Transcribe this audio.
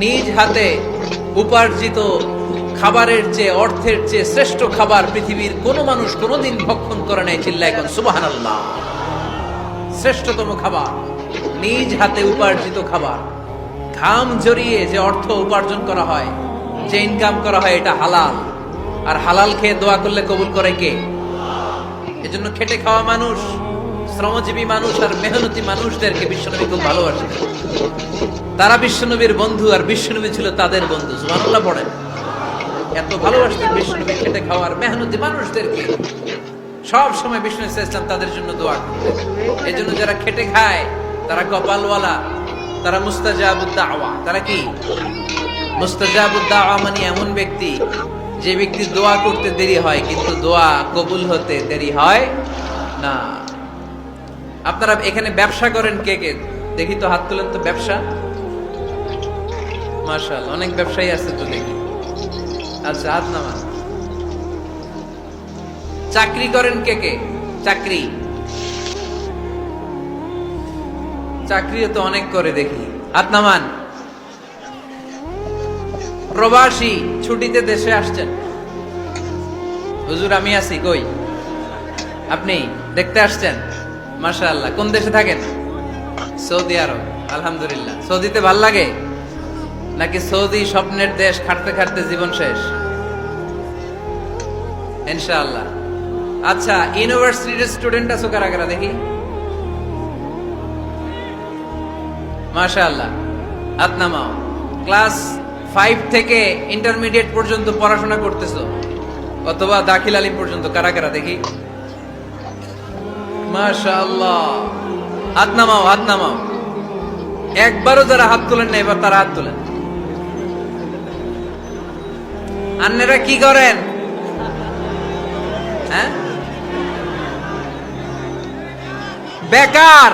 নিজ হাতে উপার্জিত খাবারের চেয়ে, অর্থের চেয়ে শ্রেষ্ঠ খাবার পৃথিবীর কোন মানুষ কোনোদিন ভক্ষণ করে নাই। চিল্লায় কোন সুবহানাল্লাহ। শ্রেষ্ঠতম খাবার, নিজ হাতে উপার্জিত খাবার, ঘাম জড়িয়ে যে অর্থ উপার্জন করা হয়, যে ইনকাম করা হয়, এটা হালাল। আর হালাল খেয়ে দোয়া করলে কবুল করে কে? এজন্য খেটে খাওয়া মানুষ, শ্রমজীবী মানুষ আর মেহনতি মানুষদেরকে বিশ্বনবী খুব ভালোবাসে। তারা বিশ্বনবীর বন্ধু, আর বিশ্বনবী ছিল তাদের বন্ধু। সুবহানাল্লাহ পড়েন। এত ভালোবাসতেন বিশ্বনবী খেটে খাওয়ার মেহনতি মানুষদেরকে। সব সময় বিষ্ণু ইসলাম তাদের জন্য দোয়া করতেন। এই জন্য যারা খেটে খায় তারা কপালওয়ালা, তারা মুস্তাজাবুদ দাওয়া। তারা কি? মুস্তাজাবুদ দাওয়া মানে এমন ব্যক্তি যে ব্যক্তি দোয়া করতে দেরি হয় কিন্তু দোয়া কবুল হতে দেরি হয় না। আপনারা এখানে ব্যবসা করেন কে কে? দেখি তো, হাত তুলেন তো। ব্যবসা, মাশাআল্লাহ, অনেক ব্যবসায়ী আছে তো দেখি। আচ্ছা, হাত নামান। চাকরি করেন কে কে? চাকরি, চাকরিও তো অনেক করে দেখি, হাত নামান। প্রবাসী, ছুটিতে দেশে আসছেন। হুজুর আমি আছি, কই? আপনি দেখতে আসছেন? মাশাআল্লাহ। কোন দেশে থাকেন? সৌদি আরব। আলহামদুলিল্লাহ। সৌদিতে ভাল লাগে নাকি সৌদি স্বপ্নের দেশ, খাটতে খাটতে জীবন শেষ? ইনশাআল্লাহ। আচ্ছা, ইউনিভার্সিটির স্টুডেন্ট আছো কারা কারা দেখি? মাশাআল্লাহ, হাত নামাও। ক্লাস 5 থেকে ইন্টারমিডিয়েট পর্যন্ত পড়াশোনা করতেছো, অথবা দাখিল আলিম পর্যন্ত, কারা কারা দেখি? মাশাআল্লাহ, হাত নামাও, হাত নামাও। একবারও যারা হাত তোলেন না এবার তারা হাত তোলেন। আন্নেরা কি করেন? হ্যাঁ, বেকার।